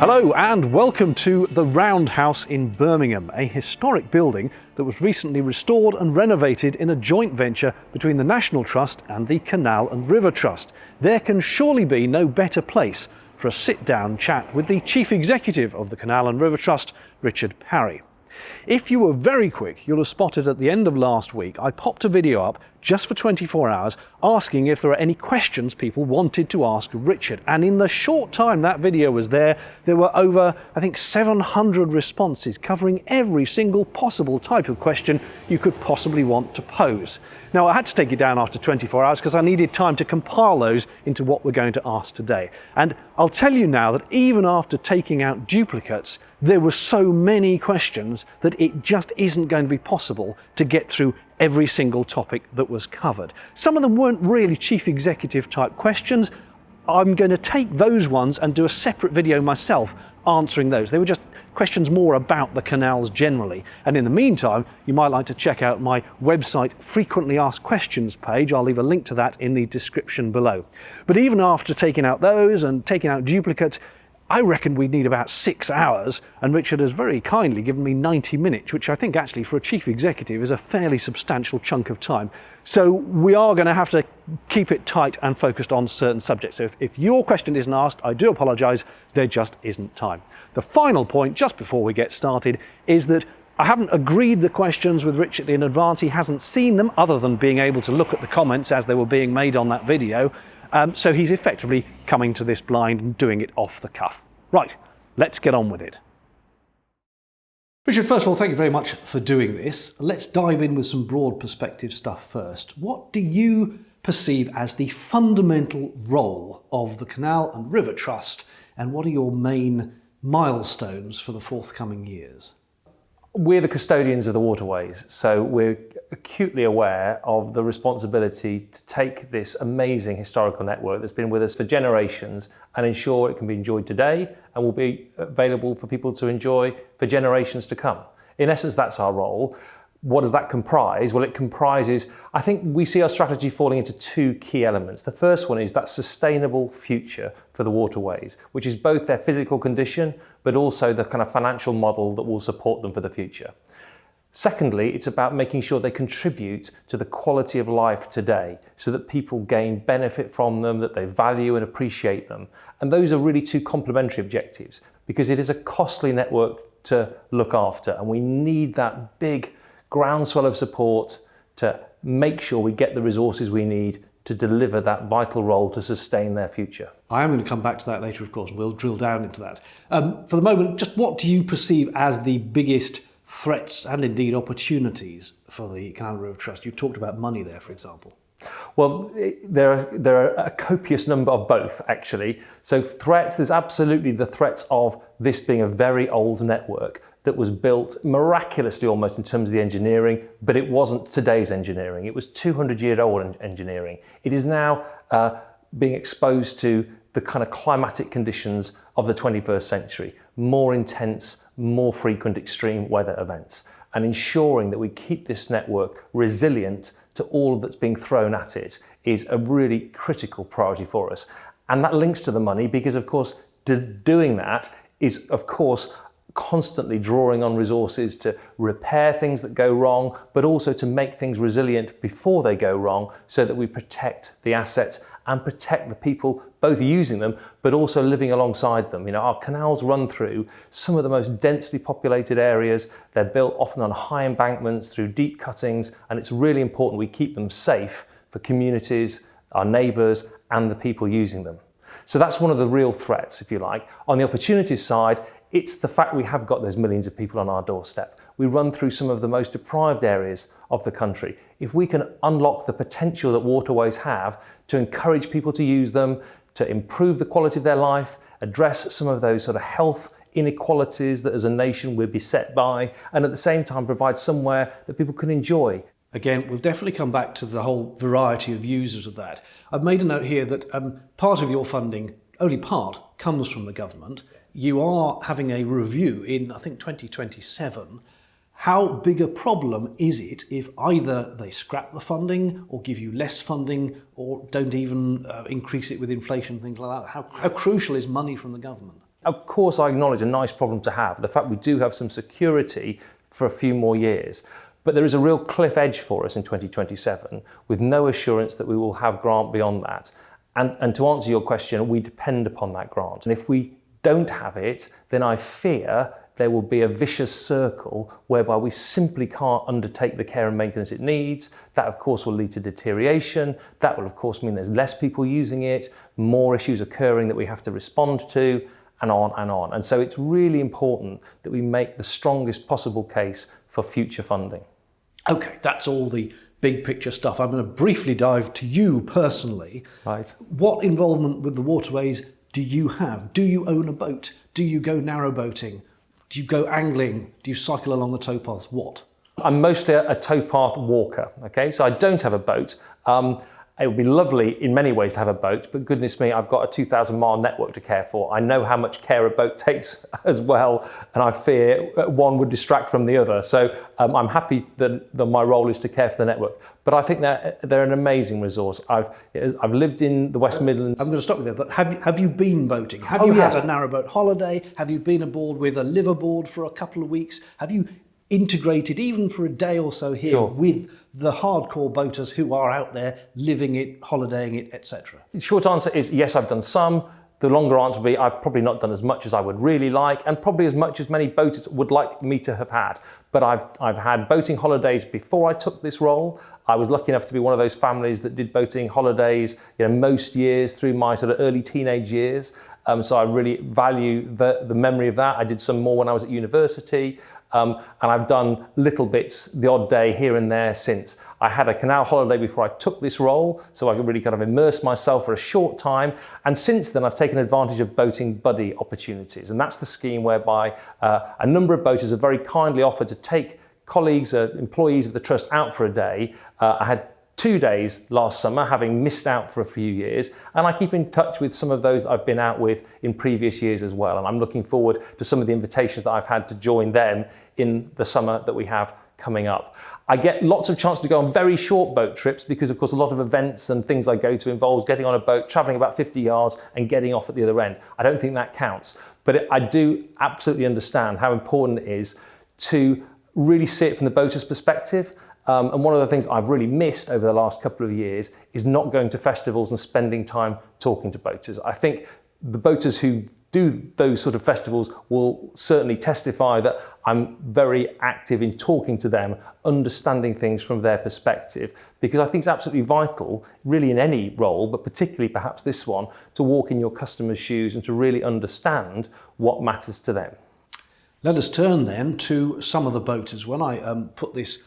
Hello and welcome to the Roundhouse in Birmingham, a historic building that was recently restored and renovated in a joint venture between the National Trust and the Canal and River Trust. There can surely be no better place for a sit-down chat with the Chief Executive of the Canal and River Trust, Richard Parry. If you were very quick, you'll have spotted at the end of last week I popped a video up just for 24 hours asking if there are any questions people wanted to ask Richard, and in the short time that video was there were over, I think, 700 responses covering every single possible type of question you could possibly want to pose. Now, I had to take it down after 24 hours because I needed time to compile those into what we're going to ask today. And I'll tell you now that even after taking out duplicates, there were so many questions that it just isn't going to be possible to get through every single topic that was covered. Some of them weren't really chief executive type questions. I'm going to take those ones and do a separate video myself answering those. They were just questions more about the canals generally. And in the meantime, you might like to check out my website frequently asked questions page. I'll leave a link to that in the description below. But even after taking out those and taking out duplicates, I reckon we'd need about 6 hours, and Richard has very kindly given me 90 minutes, which I think actually for a chief executive is a fairly substantial chunk of time. So we are going to have to keep it tight and focused on certain subjects. So if your question isn't asked, I do apologise, there just isn't time. The final point, just before we get started, is that I haven't agreed the questions with Richard in advance. He hasn't seen them, other than being able to look at the comments as they were being made on that video. So he's effectively coming to this blind and doing it off the cuff. Right, let's get on with it. Richard, first of all, thank you very much for doing this. Let's dive in with some broad perspective stuff first. What do you perceive as the fundamental role of the Canal and River Trust, and what are your main milestones for the forthcoming years? We're the custodians of the waterways, so we're acutely aware of the responsibility to take this amazing historical network that's been with us for generations and ensure it can be enjoyed today and will be available for people to enjoy for generations to come. In essence, that's our role. What does that comprise? Well, it comprises, I think we see our strategy falling into two key elements. The first one is that sustainable future for the waterways, which is both their physical condition, but also the kind of financial model that will support them for the future. Secondly, it's about making sure they contribute to the quality of life today so that people gain benefit from them, that they value and appreciate them. And those are really two complementary objectives, because it is a costly network to look after, and we need that big groundswell of support to make sure we get the resources we need to deliver that vital role to sustain their future. I am going to come back to that later, of course. We'll drill down into that. For the moment, just what do you perceive as the biggest threats and indeed opportunities for the Canal and River Trust? You talked about money there, for example. Well, there are a copious number of both, actually. So threats, there's absolutely the threats of this being a very old network that was built miraculously almost in terms of the engineering, but it wasn't today's engineering. It was 200-year-old engineering. It is now being exposed to the kind of climatic conditions of the 21st century, more intense, more frequent extreme weather events, and ensuring that we keep this network resilient to all that's being thrown at it is a really critical priority for us. And that links to the money because, of course, doing that is, of course, constantly drawing on resources to repair things that go wrong, but also to make things resilient before they go wrong so that we protect the assets and protect the people both using them but also living alongside them. You know, our canals run through some of the most densely populated areas. They're built often on high embankments through deep cuttings, and it's really important we keep them safe for communities, our neighbours and the people using them. So that's one of the real threats, if you like. On the opportunities side, it's the fact we have got those millions of people on our doorstep. We run through some of the most deprived areas of the country. If we can unlock the potential that waterways have to encourage people to use them, to improve the quality of their life, address some of those sort of health inequalities that as a nation we're beset by, and at the same time provide somewhere that people can enjoy. Again, we'll definitely come back to the whole variety of users of that. I've made a note here that part of your funding, only part, comes from the government. You are having a review in, I think, 2027. How big a problem is it if either they scrap the funding or give you less funding or don't even increase it with inflation, things like that? How crucial is money from the government? Of course, I acknowledge a nice problem to have, the fact we do have some security for a few more years. But there is a real cliff edge for us in 2027 with no assurance that we will have grant beyond that. And to answer your question, we depend upon that grant. And if we don't have it, then I fear there will be a vicious circle whereby we simply can't undertake the care and maintenance it needs. That of course will lead to deterioration. That will of course mean there's less people using it, more issues occurring that we have to respond to, and on and on. And so it's really important that we make the strongest possible case for future funding. Okay, that's all the big picture stuff. I'm going to briefly dive to you personally. Right. What involvement with the waterways do you have? Do you own a boat? Do you go narrowboating? Do you go angling? Do you cycle along the towpaths? What? I'm mostly a towpath walker, okay? So I don't have a boat. It would be lovely in many ways to have a boat, but goodness me, I've got a 2,000 mile network to care for. I know how much care a boat takes as well, and I fear one would distract from the other. So I'm happy that my role is to care for the network. But I think they're an amazing resource. I've lived in the West Midlands. I'm going to stop you there, but have you been boating? Have you had a narrowboat holiday? Have you been aboard with a liveaboard for a couple of weeks? Have you integrated even for a day or so here with the hardcore boaters who are out there living it, holidaying it, etc.? The short answer is yes, I've done some. The longer answer would be I've probably not done as much as I would really like, and probably as much as many boaters would like me to have had. But I've had boating holidays before I took this role. I was lucky enough to be one of those families that did boating holidays, most years through my sort of early teenage years. So I really value the memory of that. I did some more when I was at university. And I've done little bits the odd day here and there since. I had a Canal holiday before I took this role, so I could really kind of immerse myself for a short time. And since then, I've taken advantage of boating buddy opportunities. And that's the scheme whereby a number of boaters have very kindly offered to take colleagues, employees of the Trust out for a day. I had 2 days last summer, having missed out for a few years, and I keep in touch with some of those I've been out with in previous years as well, and I'm looking forward to some of the invitations that I've had to join them in the summer that we have coming up. I get lots of chance to go on very short boat trips because of course a lot of events and things I go to involves getting on a boat, travelling about 50 yards and getting off at the other end. I don't think that counts, but I do absolutely understand how important it is to really see it from the boater's perspective. And one of the things I've really missed over the last couple of years is not going to festivals and spending time talking to boaters. I think the boaters who do those sort of festivals will certainly testify that I'm very active in talking to them, understanding things from their perspective, because I think it's absolutely vital, really in any role, but particularly perhaps this one, to walk in your customer's shoes and to really understand what matters to them. Let us turn then to some of the boaters. When I put this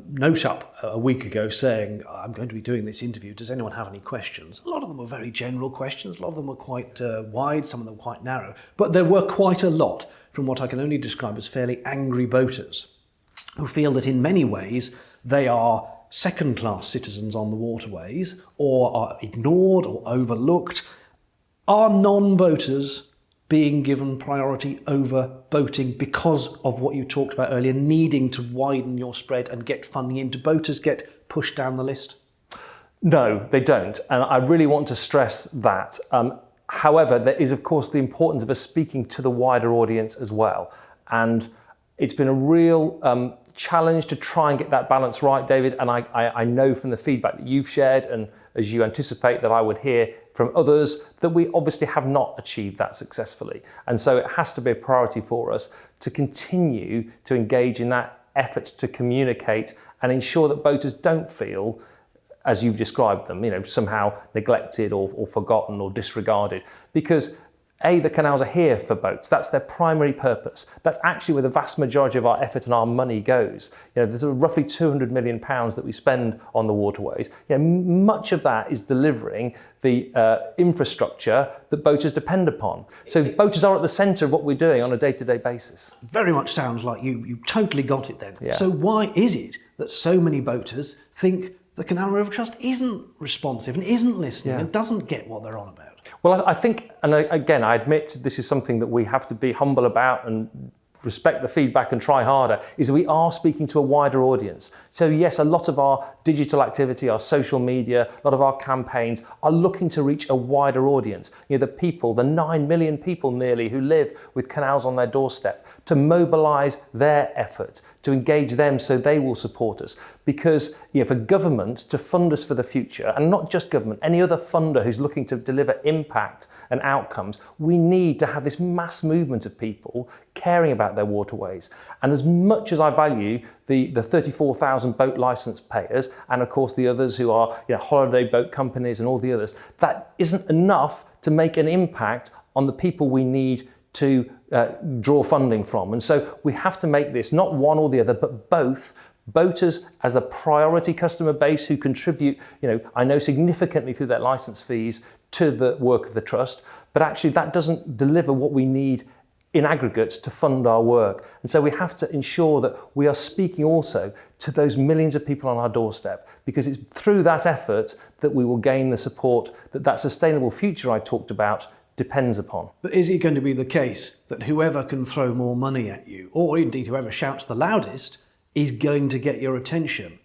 note up a week ago saying I'm going to be doing this interview, does anyone have any questions? A lot of them were very general questions, a lot of them were quite wide, some of them quite narrow, but there were quite a lot from what I can only describe as fairly angry boaters who feel that in many ways they are second-class citizens on the waterways or are ignored or overlooked. Are non-boaters being given priority over boating because of what you talked about earlier, needing to widen your spread and get funding in? Do boaters get pushed down the list? No, they don't. And I really want to stress that. However, there is, of course, the importance of us speaking to the wider audience as well. And it's been a real challenge to try and get that balance right, David. And I know from the feedback that you've shared, and as you anticipate that I would hear from others, that we obviously have not achieved that successfully. And so it has to be a priority for us to continue to engage in that effort to communicate and ensure that boaters don't feel, as you've described them, somehow neglected or forgotten or disregarded. Because the canals are here for boats. That's their primary purpose. That's actually where the vast majority of our effort and our money goes. There's roughly £200 million that we spend on the waterways. Much of that is delivering the infrastructure that boaters depend upon. So boaters are at the centre of what we're doing on a day-to-day basis. Very much sounds like you totally got it then. Yeah. So why is it that so many boaters think the Canal and River Trust isn't responsive and isn't listening and doesn't get what they're on about? Well, I think, and again, I admit this is something that we have to be humble about and respect the feedback and try harder, is we are speaking to a wider audience. So yes, a lot of our digital activity, our social media, a lot of our campaigns are looking to reach a wider audience. The people, the 9 million people nearly who live with canals on their doorstep, to mobilise their efforts, to engage them so they will support us. Because for government to fund us for the future, and not just government, any other funder who's looking to deliver impact and outcomes, we need to have this mass movement of people caring about their waterways. And as much as I value the 34,000 boat licence payers, and of course the others who are holiday boat companies and all the others, that isn't enough to make an impact on the people we need to draw funding from. And so we have to make this not one or the other, but both. Boaters as a priority customer base who contribute, I know significantly through their licence fees to the work of the trust, but actually that doesn't deliver what we need in aggregate to fund our work. And so we have to ensure that we are speaking also to those millions of people on our doorstep, because it's through that effort that we will gain the support that sustainable future I talked about depends upon. But is it going to be the case that whoever can throw more money at you, or indeed whoever shouts the loudest, is going to get your attention?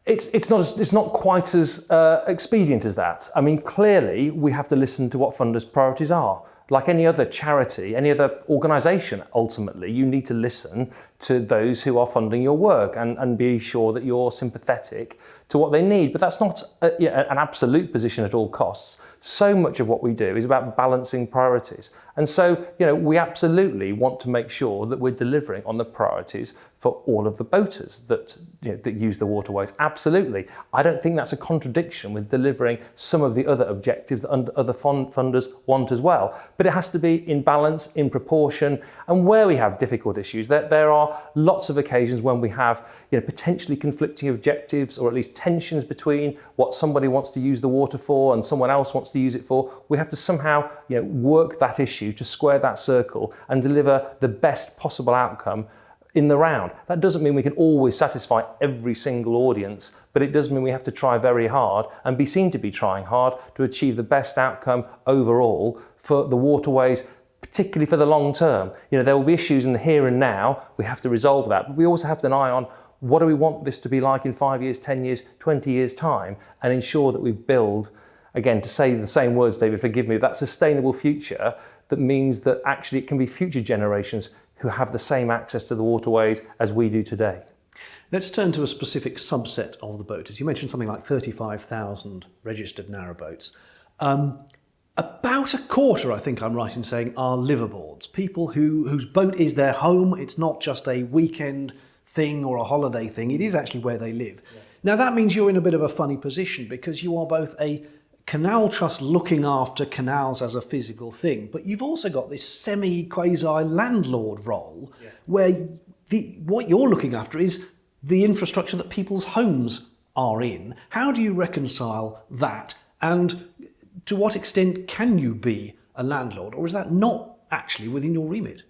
It's not quite as expedient as that. I mean, clearly we have to listen to what funders' priorities are. Like any other charity, any other organisation, ultimately, you need to listen to those who are funding your work and be sure that you're sympathetic to what they need. But that's not an absolute position at all costs. So much of what we do is about balancing priorities. And so, we absolutely want to make sure that we're delivering on the priorities for all of the boaters that use the waterways. Absolutely. I don't think that's a contradiction with delivering some of the other objectives that other funders want as well. But it has to be in balance, in proportion, and where we have difficult issues, there are lots of occasions when we have potentially conflicting objectives, or at least tensions between what somebody wants to use the water for and someone else wants to use it for. We have to somehow work that issue to square that circle and deliver the best possible outcome in the round. That doesn't mean we can always satisfy every single audience, but it does mean we have to try very hard and be seen to be trying hard to achieve the best outcome overall for the waterways, particularly for the long term. There will be issues in the here and now. We have to resolve that, but we also have an eye on what do we want this to be like in 5 years, 10 years, 20 years time, and ensure that we build, again, to say the same words, David, forgive me, that sustainable future that means that actually it can be future generations who have the same access to the waterways as we do today. Let's turn to a specific subset of the boaters. You mentioned something like 35,000 registered narrowboats. About a quarter, I think I'm right in saying, are liveaboards, people whose boat is their home. It's not just a weekend thing or a holiday thing, it is actually where they live. Yeah. Now that means you're in a bit of a funny position, because you are both a canal trust looking after canals as a physical thing, but you've also got this semi-quasi landlord role, where what you're looking after is the infrastructure that people's homes are in. How do you reconcile that, and to what extent can you be a landlord, or is that not actually within your remit?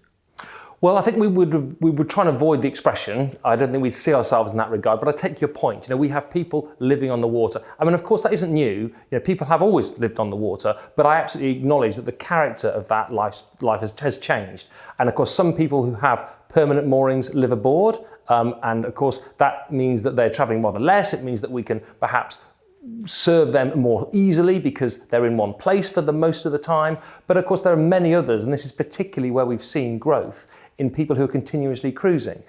Well, I think we would try and avoid the expression. I don't think we'd see ourselves in that regard, but I take your point. We have people living on the water. I mean, of course, that isn't new. People have always lived on the water, but I absolutely acknowledge that the character of that life has changed. And of course, some people who have permanent moorings live aboard, and of course, that means that they're travelling rather less. It means that we can perhaps serve them more easily because they're in one place for the most of the time. But of course, there are many others, and this is particularly where we've seen growth in people who are continuously cruising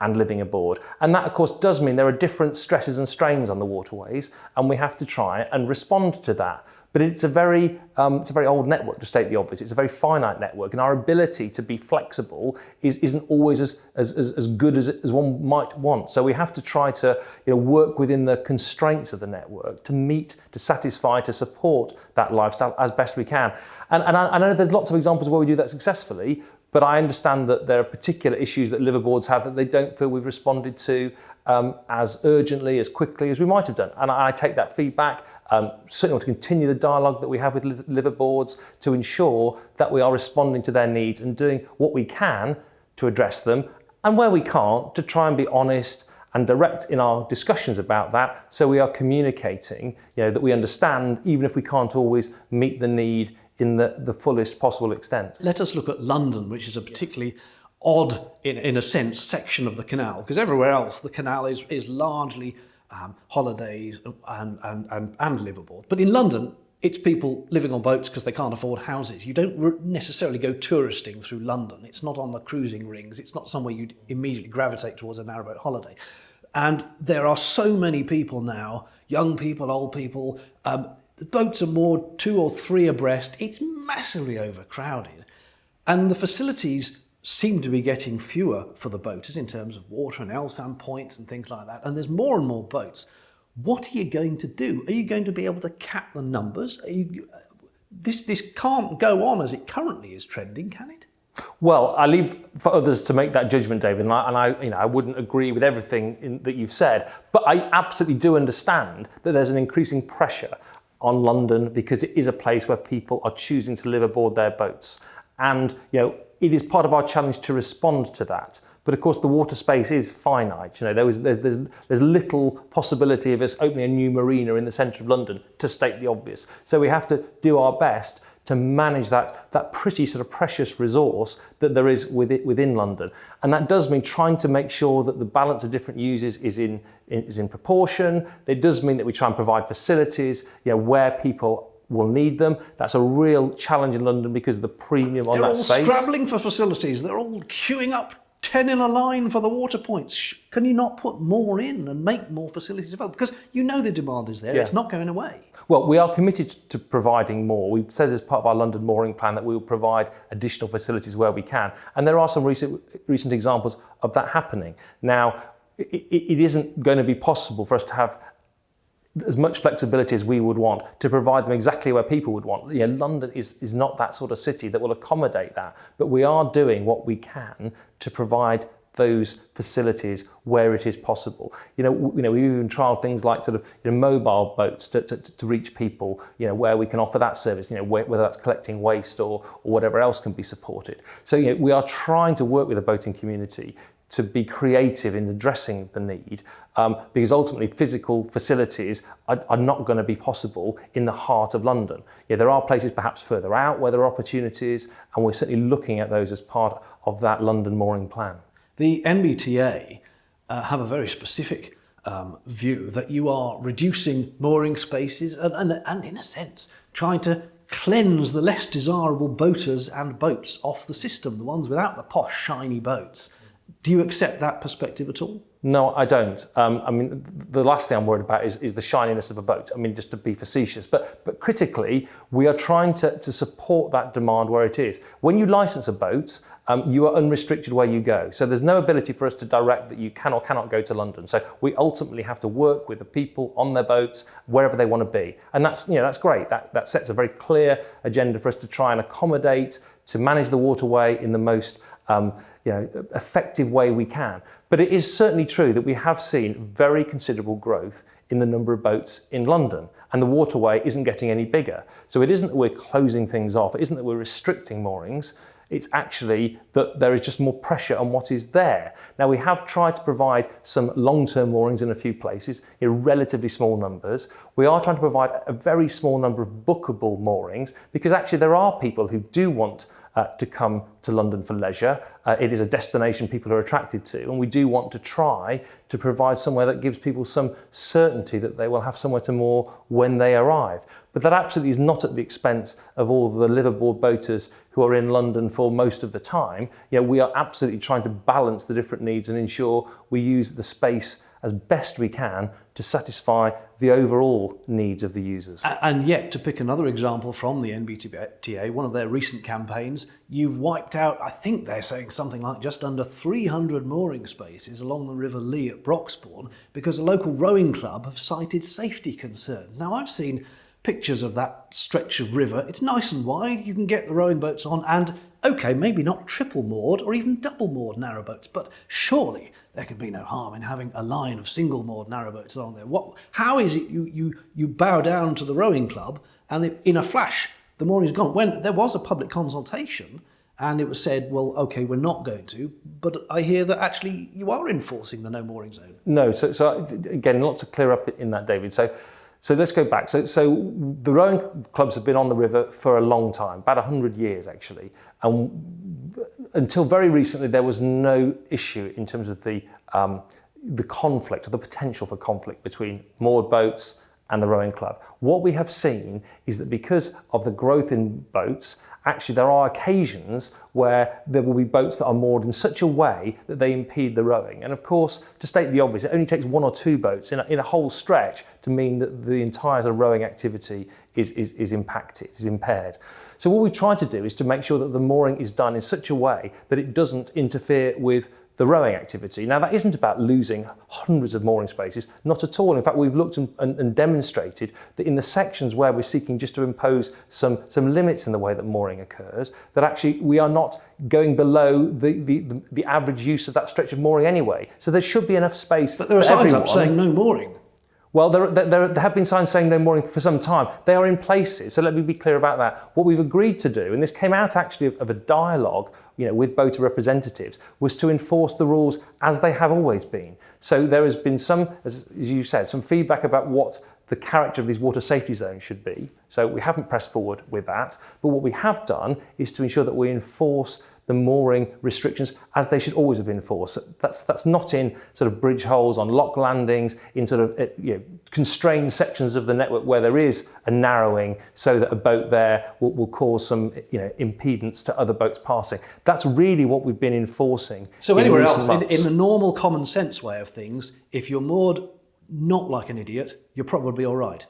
and living aboard. And that, of course, does mean there are different stresses and strains on the waterways, and we have to try and respond to that. But it's a very old network, to state the obvious. It's a very finite network, and our ability to be flexible isn't always as good as one might want. So we have to try to work within the constraints of the network to meet, to satisfy, to support that lifestyle as best we can. And I know there's lots of examples where we do that successfully, but I understand that there are particular issues that liveaboards have that they don't feel we've responded to as urgently, as quickly as we might have done. And I take that feedback. Certainly want to continue the dialogue that we have with liveaboards to ensure that we are responding to their needs and doing what we can to address them, and where we can't, to try and be honest and direct in our discussions about that, so we are communicating that we understand, even if we can't always meet the need in the fullest possible extent. Let us look at London, which is a particularly odd, in a sense, section of the canal, because everywhere else the canal is largely holidays and liveaboard. But in London, it's people living on boats because they can't afford houses. You don't necessarily go touristing through London. It's not on the cruising rings. It's not somewhere you'd immediately gravitate towards a narrowboat holiday. And there are so many people now, young people, old people. The boats are moored 2 or 3 abreast. It's massively overcrowded. And the facilities seem to be getting fewer for the boaters in terms of water and LSAM points and things like that. And there's more and more boats. What are you going to do? Are you going to be able to cap the numbers? This can't go on as it currently is trending, can it? Well, I leave for others to make that judgment, David, and I wouldn't agree with everything that you've said, but I absolutely do understand that there's an increasing pressure on London because it is a place where people are choosing to live aboard their boats, and it is part of our challenge to respond to that. But of course, the water space is finite. There's little possibility of us opening a new marina in the centre of London, to state the obvious. So we have to do our best to manage that pretty sort of precious resource that there is within London. And that does mean trying to make sure that the balance of different uses is in proportion. It does mean that we try and provide facilities where people will need them. That's a real challenge in London because of the premium on that space. They're all scrabbling for facilities. They're all queuing up 10 in a line for the water points. Can you not put more in and make more facilities available? Because the demand is there. Yeah. It's not going away. Well, we are committed to providing more. We've said as part of our London mooring plan that we will provide additional facilities where we can. And there are some recent examples of that happening. Now, it isn't going to be possible for us to have as much flexibility as we would want to provide them exactly where people would want. London is not that sort of city that will accommodate that, but we are doing what we can to provide those facilities where it is possible. We even trialled things like sort of mobile boats to reach people, where we can offer that service, whether that's collecting waste or whatever else can be supported. So we are trying to work with the boating community to be creative in addressing the need, because ultimately physical facilities are not going to be possible in the heart of London. There are places perhaps further out where there are opportunities, and we're certainly looking at those as part of that London mooring plan. The NBTA have a very specific view that you are reducing mooring spaces and in a sense trying to cleanse the less desirable boaters and boats off the system, the ones without the posh shiny boats. Do you accept that perspective at all? No, I don't. The last thing I'm worried about is the shininess of a boat. Just to be facetious. But critically, we are trying to support that demand where it is. When you license a boat, you are unrestricted where you go. So there's no ability for us to direct that you can or cannot go to London. So we ultimately have to work with the people on their boats wherever they want to be. And that's great. That sets a very clear agenda for us to try and accommodate, to manage the waterway in the most effective way we can. But it is certainly true that we have seen very considerable growth in the number of boats in London, and the waterway isn't getting any bigger. So it isn't that we're closing things off, it isn't that we're restricting moorings, it's actually that there is just more pressure on what is there. Now, we have tried to provide some long-term moorings in a few places, in relatively small numbers. We are trying to provide a very small number of bookable moorings, because actually there are people who do want to come to London for leisure. It is a destination people are attracted to, and we do want to try to provide somewhere that gives people some certainty that they will have somewhere to moor when they arrive. But that absolutely is not at the expense of all the liveaboard boaters who are in London for most of the time. We are absolutely trying to balance the different needs and ensure we use the space as best we can to satisfy the overall needs of the users. And yet, to pick another example from the NBTA, one of their recent campaigns, you've wiped out, I think they're saying something like just under 300 mooring spaces along the River Lee at Broxbourne because a local rowing club have cited safety concerns. Now, I've seen pictures of that stretch of river. It's nice and wide, you can get the rowing boats on, and okay, maybe not triple moored or even double moored narrowboats, but surely there could be no harm in having a line of single moored narrowboats along there. How is it you bow down to the rowing club and in a flash the mooring's gone? When there was a public consultation and it was said, well, okay, we're not going to, but I hear that actually you are enforcing the no mooring zone. No, so again, lots to clear up in that, David. So let's go back. So the rowing clubs have been on the river for a long time, about 100 years actually. And until very recently, there was no issue in terms of the the conflict or the potential for conflict between moored boats and the rowing club. What we have seen is that because of the growth in boats, actually there are occasions where there will be boats that are moored in such a way that they impede the rowing. And of course, to state the obvious, it only takes one or two boats in a whole stretch to mean that the entire rowing activity is impacted, is impaired. So what we try to do is to make sure that the mooring is done in such a way that it doesn't interfere with the rowing activity. Now, that isn't about losing hundreds of mooring spaces, not at all. In fact, we've looked and demonstrated that in the sections where we're seeking just to impose some limits in the way that mooring occurs, that actually we are not going below the average use of that stretch of mooring anyway. So there should be enough space. But there are signs up saying no mooring. Well, there have been signs saying no mooring for some time. They are in places, so let me be clear about that. What we've agreed to do, and this came out actually of a dialogue, with boater representatives, was to enforce the rules as they have always been. So there has been some, as you said, some feedback about what the character of these water safety zones should be. So we haven't pressed forward with that, but what we have done is to ensure that we enforce the mooring restrictions as they should always have been enforced. That's not in sort of bridge holes, on lock landings, in sort of constrained sections of the network where there is a narrowing so that a boat there will cause some impedance to other boats passing. That's really what we've been enforcing. So anywhere else, in the normal common sense way of things, if you're moored not like an idiot, you're probably all right.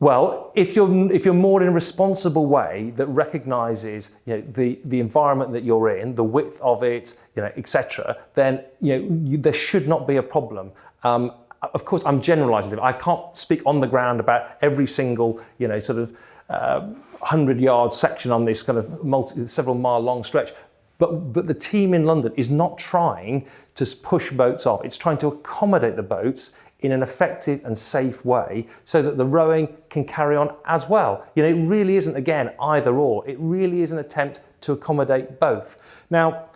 Well, if you're moored in a responsible way that recognises the environment that you're in, the width of it, etc., then there should not be a problem. Of course, I'm generalising. I can't speak on the ground about every single 100-yard section on this kind of several mile long stretch. But the team in London is not trying to push boats off. It's trying to accommodate the boats in an effective and safe way so that the rowing can carry on as well. It really isn't, again, either or. It really is an attempt to accommodate both. Now,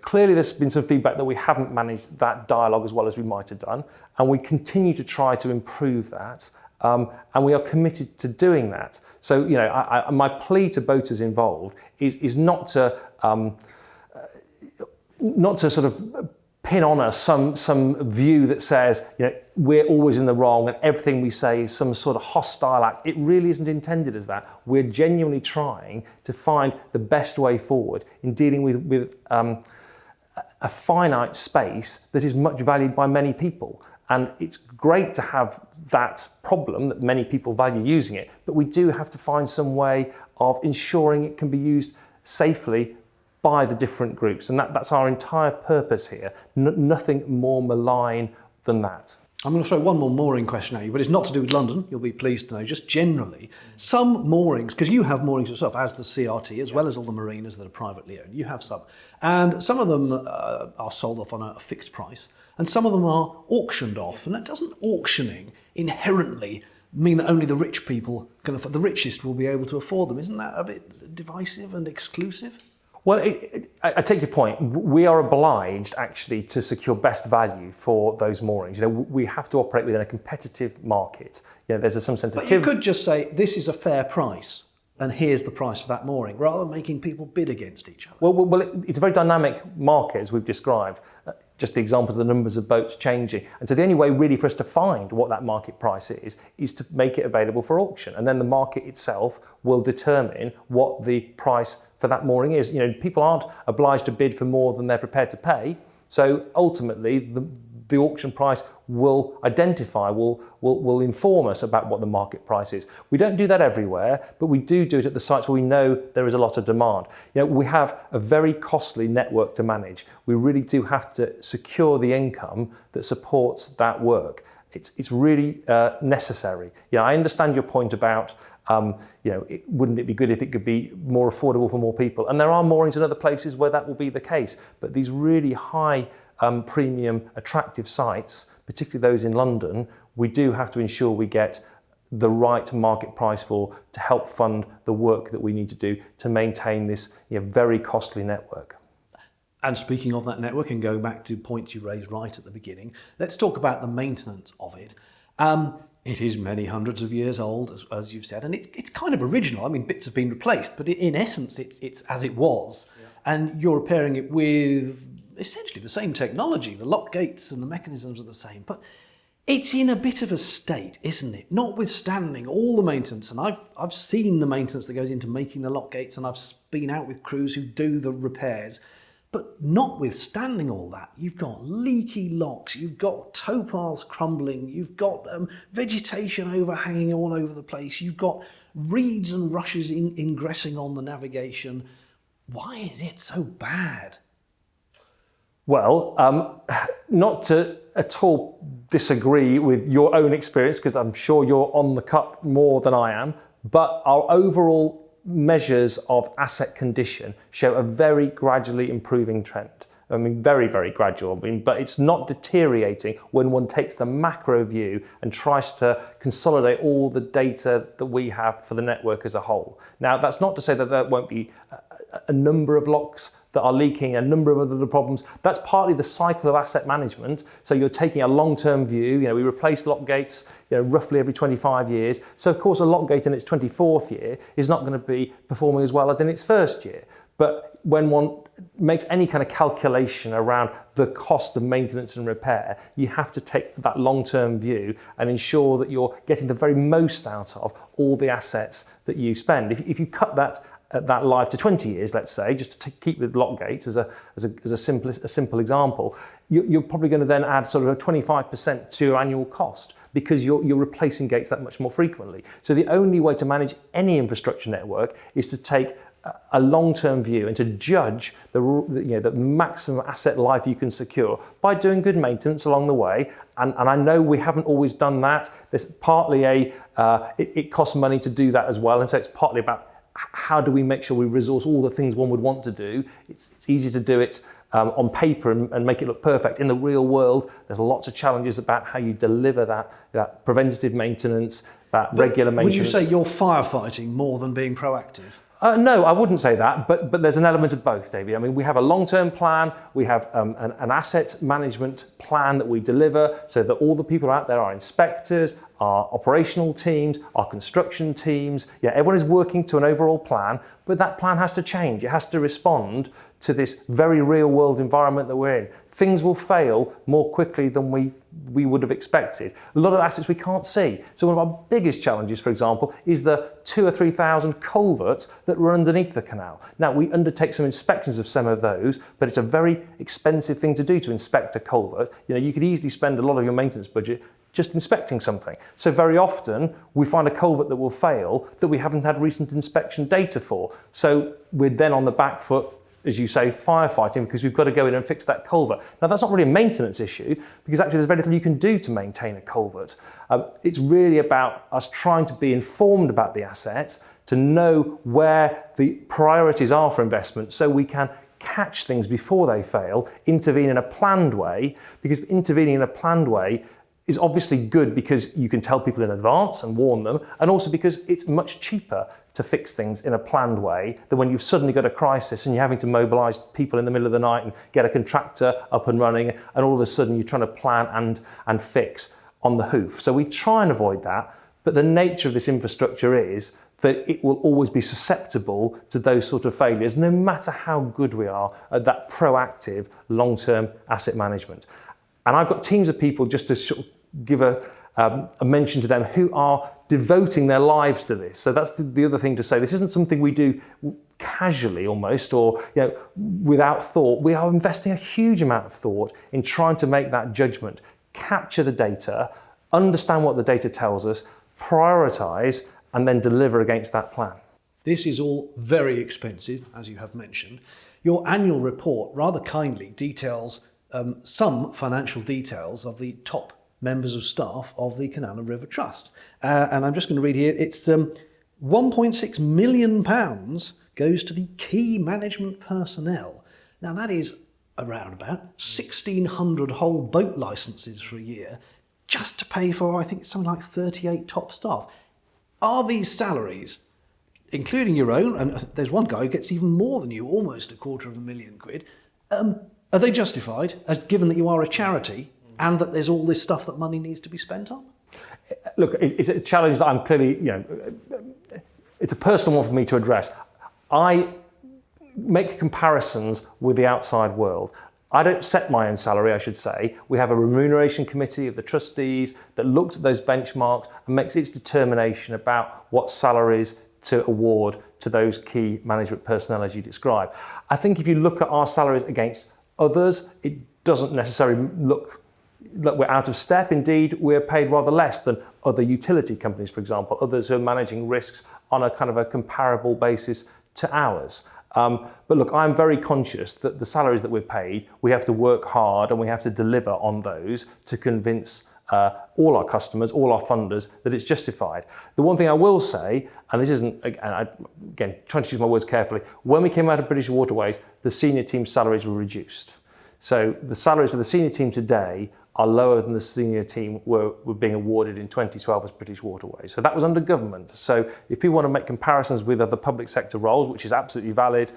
clearly there's been some feedback that we haven't managed that dialogue as well as we might have done, and we continue to try to improve that, and we are committed to doing that. So, my plea to boaters involved is not to sort of pin on us some view that says we're always in the wrong and everything we say is some sort of hostile act. It really isn't intended as that. We're genuinely trying to find the best way forward in dealing with a finite space that is much valued by many people. And it's great to have that problem that many people value using it, but we do have to find some way of ensuring it can be used safely by the different groups, and that's our entire purpose here. Nothing more malign than that. I'm going to throw one more mooring question at you, but it's not to do with London, you'll be pleased to know, just generally. Some moorings, because you have moorings yourself, as the CRT, as well as all the marinas that are privately owned, you have some. And some of them are sold off on a fixed price, and some of them are auctioned off. And that doesn't auctioning inherently mean that only the rich people can afford, the richest will be able to afford them? Isn't that a bit divisive and exclusive? Well, I take your point. We are obliged actually to secure best value for those moorings. We have to operate within a competitive market. There's some sensitivity. But you could just say, this is a fair price, and here's the price for that mooring, rather than making people bid against each other. Well, it's a very dynamic market, as we've described. Just the examples of the numbers of boats changing. And so the only way really for us to find what that market price is to make it available for auction. And then the market itself will determine what the price for that mooring is. People aren't obliged to bid for more than they're prepared to pay. So ultimately, the auction price will identify, will inform us about what the market price is. We don't do that everywhere, but we do it at the sites where we know there is a lot of demand. We have a very costly network to manage. We really do have to secure the income that supports that work. It's really necessary. I understand your point about wouldn't it be good if it could be more affordable for more people? And there are moorings in other places where that will be the case. But these really high premium, attractive sites, particularly those in London, we do have to ensure we get the right market price for to help fund the work that we need to do to maintain this very costly network. And speaking of that network, and going back to points you raised right at the beginning, let's talk about the maintenance of it. It is many hundreds of years old, as you've said, and it's kind of original. I mean, bits have been replaced, but in essence, it's as it was. Yeah. And you're repairing it with essentially the same technology. The lock gates and the mechanisms are the same, but it's in a bit of a state, isn't it? Notwithstanding all the maintenance, and I've seen the maintenance that goes into making the lock gates, and I've been out with crews who do the repairs. But notwithstanding all that, you've got leaky locks, you've got towpaths crumbling, you've got vegetation overhanging all over the place, you've got reeds and rushes ingressing on the navigation. Why is it so bad? Well, not to at all disagree with your own experience, because I'm sure you're on the cut more than I am, but our overall measures of asset condition show a very gradually improving trend. I mean, very, very gradual, but it's not deteriorating when one takes the macro view and tries to consolidate all the data that we have for the network as a whole. Now, that's not to say that there won't be a number of locks that are leaking, a number of other problems. That's partly the cycle of asset management. So you're taking a long-term view. We replace lock gates, roughly every 25 years. So of course, a lock gate in its 24th year is not going to be performing as well as in its first year. But when one makes any kind of calculation around the cost of maintenance and repair, you have to take that long-term view and ensure that you're getting the very most out of all the assets that you spend. If you cut that life to 20 years, let's say, just to keep with lock gates as a simple example, you're probably going to then add sort of a 25% to your annual cost, because you're replacing gates that much more frequently. So the only way to manage any infrastructure network is to take a long-term view and to judge the maximum asset life you can secure by doing good maintenance along the way. And I know we haven't always done that. There's partly it costs money to do that as well, and so it's partly about how do we make sure we resource all the things one would want to do. It's easy to do it on paper and make it look perfect. In the real world, there's lots of challenges about how you deliver that preventative maintenance, that regular maintenance. Would you say you're firefighting more than being proactive? No, I wouldn't say that, but there's an element of both, David. I mean, we have a long-term plan, we have an asset management plan that we deliver so that all the people out there, our inspectors, our operational teams, our construction teams, everyone is working to an overall plan, but that plan has to change. It has to respond to this very real-world environment that we're in. Things will fail more quickly than we would have expected. A lot of assets we can't see. So one of our biggest challenges, for example, is the 2,000 or 3,000 culverts that run underneath the canal. Now, we undertake some inspections of some of those, but it's a very expensive thing to do to inspect a culvert. You could easily spend a lot of your maintenance budget just inspecting something. So very often we find a culvert that will fail that we haven't had recent inspection data for. So we're then on the back foot, as you say, firefighting, because we've got to go in and fix that culvert. Now, that's not really a maintenance issue, because actually there's very little you can do to maintain a culvert. It's really about us trying to be informed about the asset, to know where the priorities are for investment, so we can catch things before they fail, intervene in a planned way, because intervening in a planned way is obviously good because you can tell people in advance and warn them, and also because it's much cheaper to fix things in a planned way than when you've suddenly got a crisis and you're having to mobilise people in the middle of the night and get a contractor up and running, and all of a sudden you're trying to plan and fix on the hoof. So we try and avoid that, but the nature of this infrastructure is that it will always be susceptible to those sort of failures, no matter how good we are at that proactive long-term asset management. And I've got teams of people, just to sort of give a mention to them, who are devoting their lives to this. So that's the other thing to say. This isn't something we do casually almost, or without thought. We are investing a huge amount of thought in trying to make that judgment, capture the data, understand what the data tells us, prioritise, and then deliver against that plan. This is all very expensive, as you have mentioned. Your annual report rather kindly details some financial details of the top members of staff of the Canal and River Trust. And I'm just going to read here, it's £1.6 million goes to the key management personnel. Now that is around about 1,600 whole boat licences for a year, just to pay for, I think, something like 38 top staff. Are these salaries, including your own, and there's one guy who gets even more than you, almost £250,000, are they justified, as given that you are a charity and that there's all this stuff that money needs to be spent on? Look, it's a challenge that I'm clearly, it's a personal one for me to address. I make comparisons with the outside world. I don't set my own salary, I should say. We have a remuneration committee of the trustees that looks at those benchmarks and makes its determination about what salaries to award to those key management personnel as you describe. I think if you look at our salaries against others, it doesn't necessarily look like we're out of step. Indeed, we're paid rather less than other utility companies, for example, others who are managing risks on a kind of a comparable basis to ours. But look, I'm very conscious that the salaries that we're paid, we have to work hard and we have to deliver on those to convince all our customers, all our funders, that it's justified. The one thing I will say, and this isn't, again, trying to choose my words carefully, when we came out of British Waterways, the senior team salaries were reduced. So the salaries for the senior team today are lower than the senior team were being awarded in 2012 as British Waterways. So that was under government. So if people want to make comparisons with other public sector roles, which is absolutely valid,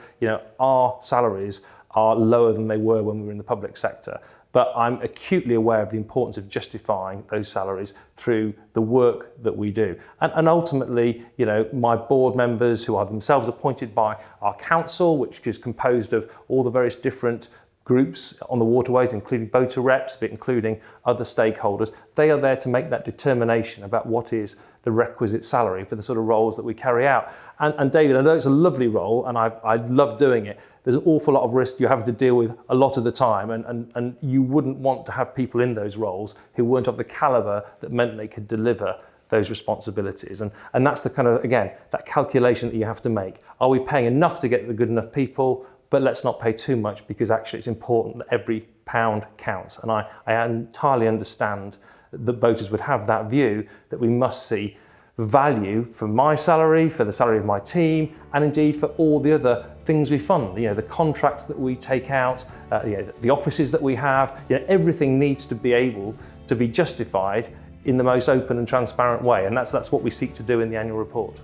our salaries are lower than they were when we were in the public sector. But I'm acutely aware of the importance of justifying those salaries through the work that we do. And ultimately, my board members, who are themselves appointed by our council, which is composed of all the various different groups on the waterways, including boater reps, but including other stakeholders, they are there to make that determination about what is the requisite salary for the sort of roles that we carry out. And David, I know it's a lovely role and I love doing it. There's an awful lot of risk you're having to deal with a lot of the time, and you wouldn't want to have people in those roles who weren't of the caliber that meant they could deliver those responsibilities. And that's the kind of, again, that calculation that you have to make. Are we paying enough to get the good enough people? But let's not pay too much, because actually it's important that every pound counts. And I entirely understand that boaters would have that view, that we must see value for my salary, for the salary of my team, and indeed for all the other things we fund. The contracts that we take out, the offices that we have, everything needs to be able to be justified in the most open and transparent way. And that's what we seek to do in the annual report.